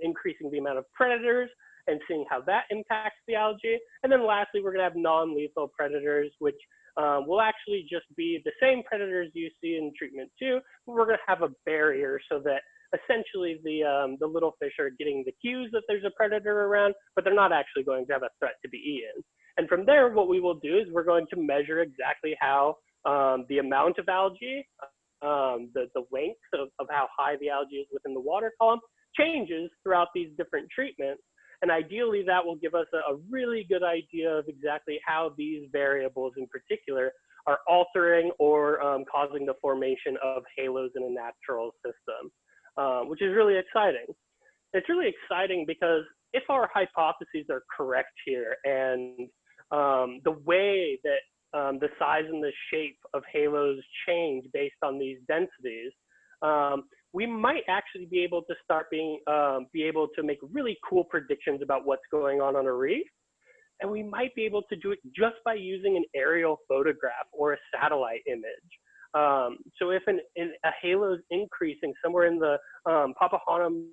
increasing the amount of predators and seeing how that impacts the algae. And then lastly, we're going to have non-lethal predators, which will actually just be the same predators you see in treatment 2, but we're going to have a barrier so that essentially the little fish are getting the cues that there's a predator around, but they're not actually going to have a threat to be eaten. And from there, what we will do is we're going to measure exactly how the amount of algae, the length of how high the algae is within the water column changes throughout these different treatments. And ideally, that will give us a really good idea of exactly how these variables in particular are altering or causing the formation of halos in a natural system, which is really exciting. It's really exciting because if our hypotheses are correct here and the way that the size and the shape of halos change based on these densities, we might actually be able to start be able to make really cool predictions about what's going on a reef. And we might be able to do it just by using an aerial photograph or a satellite image. So if a halo is increasing somewhere in the Papahana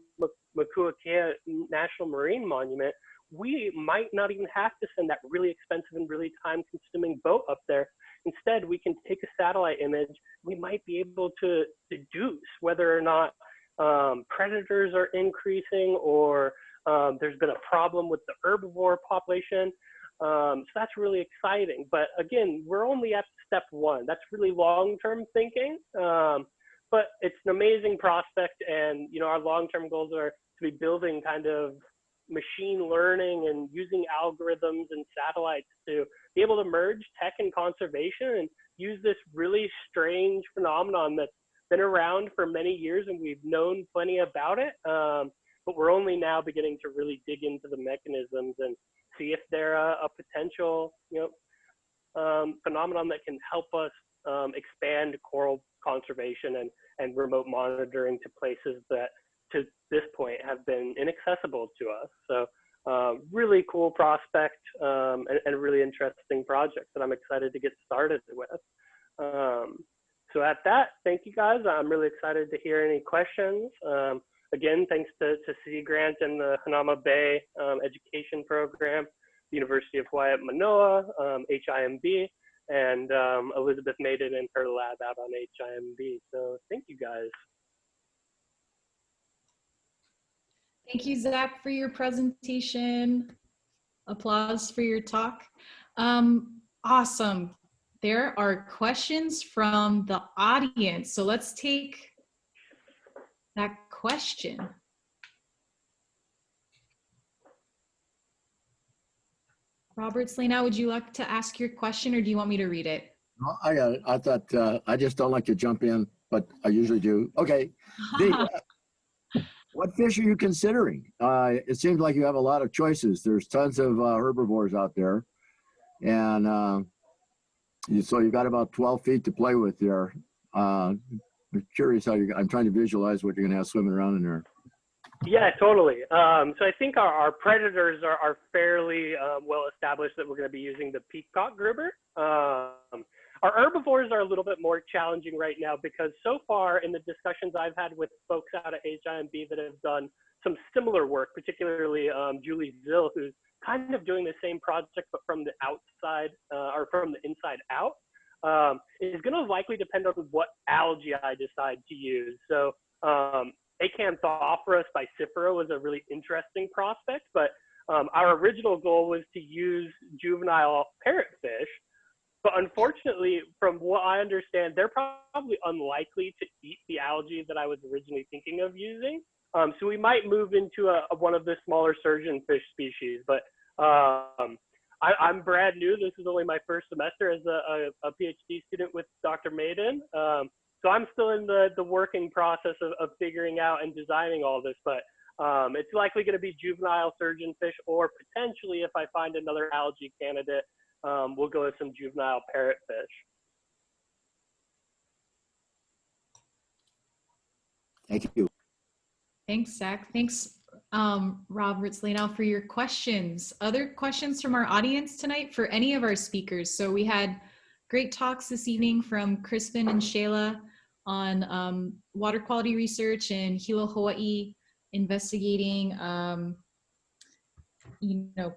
Makuakea National Marine Monument, we might not even have to send that really expensive and really time-consuming boat up there. Instead, we can take a satellite image. We might be able to deduce whether or not predators are increasing or there's been a problem with the herbivore population. So that's really exciting. But again, we're only at step 1. That's really long-term thinking. But it's an amazing prospect. And, you know, our long-term goals are to be building kind of machine learning and using algorithms and satellites to be able to merge tech and conservation and use this really strange phenomenon that's been around for many years and we've known plenty about it. But we're only now beginning to really dig into the mechanisms and see if they're a potential, you know, phenomenon that can help us expand coral conservation and remote monitoring to places that to this point have been inaccessible to us. So really cool prospect and a really interesting project that I'm excited to get started with. So at that, thank you guys. I'm really excited to hear any questions. Again, thanks to Sea Grant and the Hanauma Bay Education Program, the University of Hawaii at Manoa, HIMB, and Elizabeth made it in her lab out on HIMB. So thank you guys. Thank you, Zach, for your presentation. Applause for your talk. Awesome. There are questions from the audience. So let's take that question. Robert Slana, would you like to ask your question or do you want me to read it? No, I got it. I thought, I just don't like to jump in, but I usually do. Okay. What fish are you considering? It seems like you have a lot of choices. There's tons of herbivores out there. And so you've got about 12 feet to play with there. I'm curious how I'm trying to visualize what you're going to have swimming around in there. Yeah, totally. So I think our predators are fairly well established that we're going to be using the peacock grouper. Our herbivores are a little bit more challenging right now because so far in the discussions I've had with folks out at HIMB that have done some similar work, particularly Julie Zill, who's kind of doing the same project but from the outside or from the inside out, is going to likely depend on what algae I decide to use. So Acanthophorus bicifera was a really interesting prospect, but our original goal was to use juvenile parrotfish. But unfortunately, from what I understand, they're probably unlikely to eat the algae that I was originally thinking of using. So we might move into one of the smaller surgeonfish species. But I'm brand new. This is only my first semester as a PhD student with Dr. Maiden. So I'm still in the working process of figuring out and designing all this. But it's likely going to be juvenile surgeonfish, or potentially, if I find another algae candidate, we'll go with some juvenile parrotfish. Thank you. Thanks, Zach. Thanks, Robert Slanow, for your questions. Other questions from our audience tonight for any of our speakers? So we had great talks this evening from Crispin and Shayla on water quality research in Hilo, Hawaii, investigating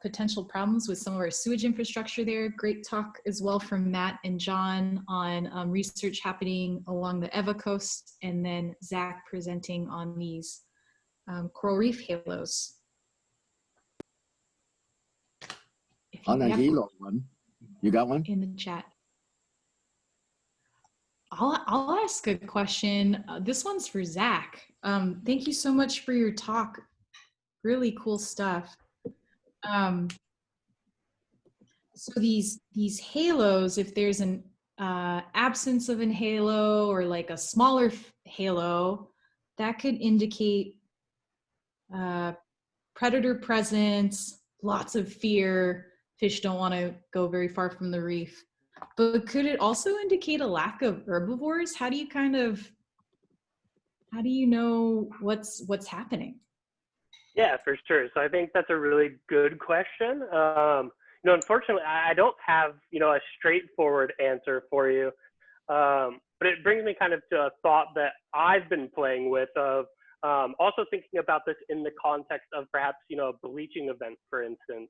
potential problems with some of our sewage infrastructure there. Great talk as well from Matt and John on research happening along the Eva coast, and then Zach presenting on these coral reef halos. On the Hilo one, you got one? In the chat. I'll ask a question. This one's for Zach. Thank you so much for your talk. Really cool stuff. So these halos, if there's an absence of an halo or like a smaller halo, that could indicate predator presence, lots of fear. Fish don't want to go very far from the reef. But could it also indicate a lack of herbivores? How do you know what's happening? Yeah, for sure. So I think that's a really good question. Unfortunately, I don't have, a straightforward answer for you. But it brings me kind of to a thought that I've been playing with of also thinking about this in the context of perhaps, a bleaching event, for instance,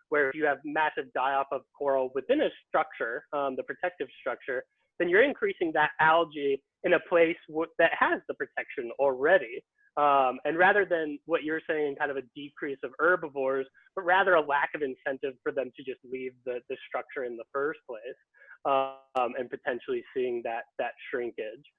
where if you have massive die-off of coral within a structure, the protective structure, then you're increasing that algae in a place that has the protection already. And rather than what you're saying, kind of a decrease of herbivores, but rather a lack of incentive for them to just leave the structure in the first place, and potentially seeing that shrinkage.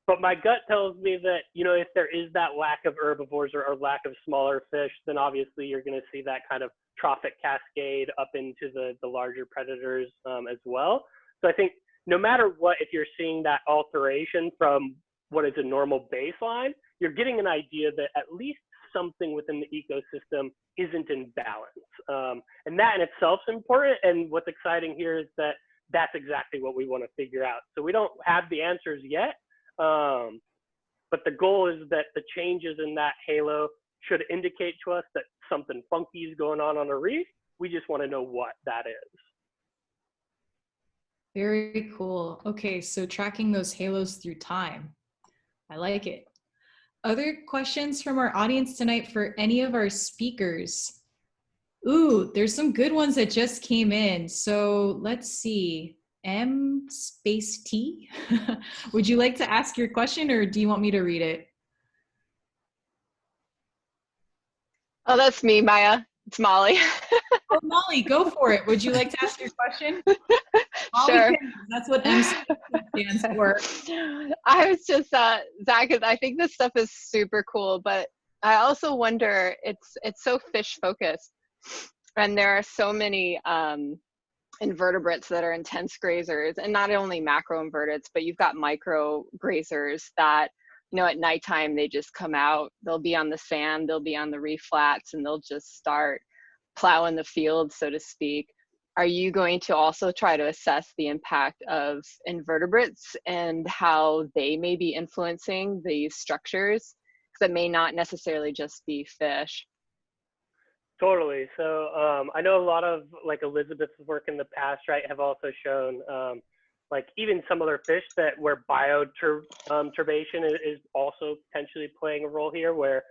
But my gut tells me that, if there is that lack of herbivores or lack of smaller fish, then obviously you're going to see that kind of trophic cascade up into the larger predators as well. So I think no matter what, if you're seeing that alteration from what is a normal baseline, you're getting an idea that at least something within the ecosystem isn't in balance. And that in itself is important. And what's exciting here is that that's exactly what we want to figure out. So we don't have the answers yet, but the goal is that the changes in that halo should indicate to us that something funky is going on a reef. We just want to know what that is. Very cool. Okay, so tracking those halos through time. I like it. Other questions from our audience tonight for any of our speakers? Ooh, there's some good ones that just came in. So let's see. M space T. Would you like to ask your question or do you want me to read it? Oh, that's me, Maya. It's Molly. Oh, Molly, go for it. Would you like to ask your question? Sure. That's what M stands for. I was just, Zach, I think this stuff is super cool, but I also wonder, it's so fish focused, and there are so many invertebrates that are intense grazers, and not only macro invertebrates, but you've got micro grazers that, at nighttime, they just come out, they'll be on the sand, they'll be on the reef flats, and they'll just start plowing the field, so to speak. Are you going to also try to assess the impact of invertebrates and how they may be influencing these structures? Because it may not necessarily just be fish. Totally. So I know a lot of like Elizabeth's work in the past, right, have also shown like even some other fish that where bioturbation is also potentially playing a role here, where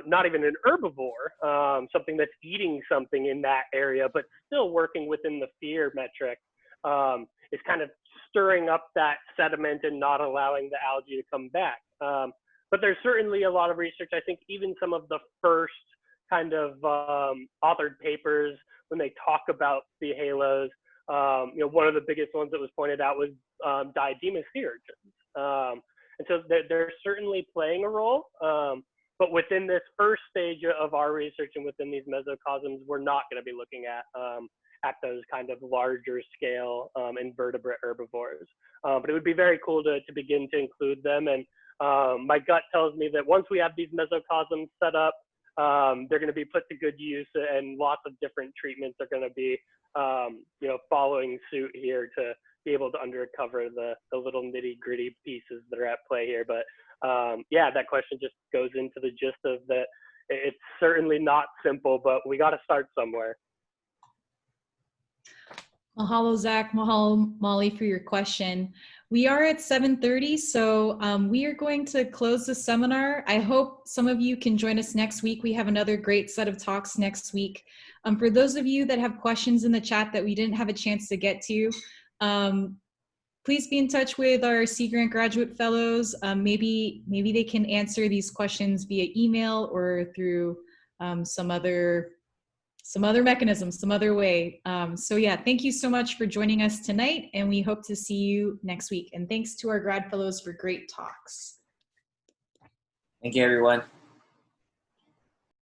not even an herbivore, something that's eating something in that area, but still working within the fear metric, is kind of stirring up that sediment and not allowing the algae to come back. But there's certainly a lot of research. I think even some of the first kind of authored papers when they talk about the halos, one of the biggest ones that was pointed out was diadema sea urchins. And so they're certainly playing a role. But within this first stage of our research and within these mesocosms, we're not going to be looking at those kind of larger scale invertebrate herbivores. But it would be very cool to begin to include them. And my gut tells me that once we have these mesocosms set up, they're going to be put to good use, and lots of different treatments are going to be, following suit here be able to uncover the little nitty gritty pieces that are at play here. But yeah, that question just goes into the gist of that. It's certainly not simple, but we got to start somewhere. Mahalo, Zach. Mahalo, Molly, for your question. We are at 7:30, so we are going to close the seminar. I hope some of you can join us next week. We have another great set of talks next week. For those of you that have questions in the chat that we didn't have a chance to get to, please be in touch with our Sea Grant graduate fellows. Maybe they can answer these questions via email or through some other mechanism, some other way. So yeah, thank you so much for joining us tonight, and we hope to see you next week. And thanks to our grad fellows for great talks. Thank you, everyone.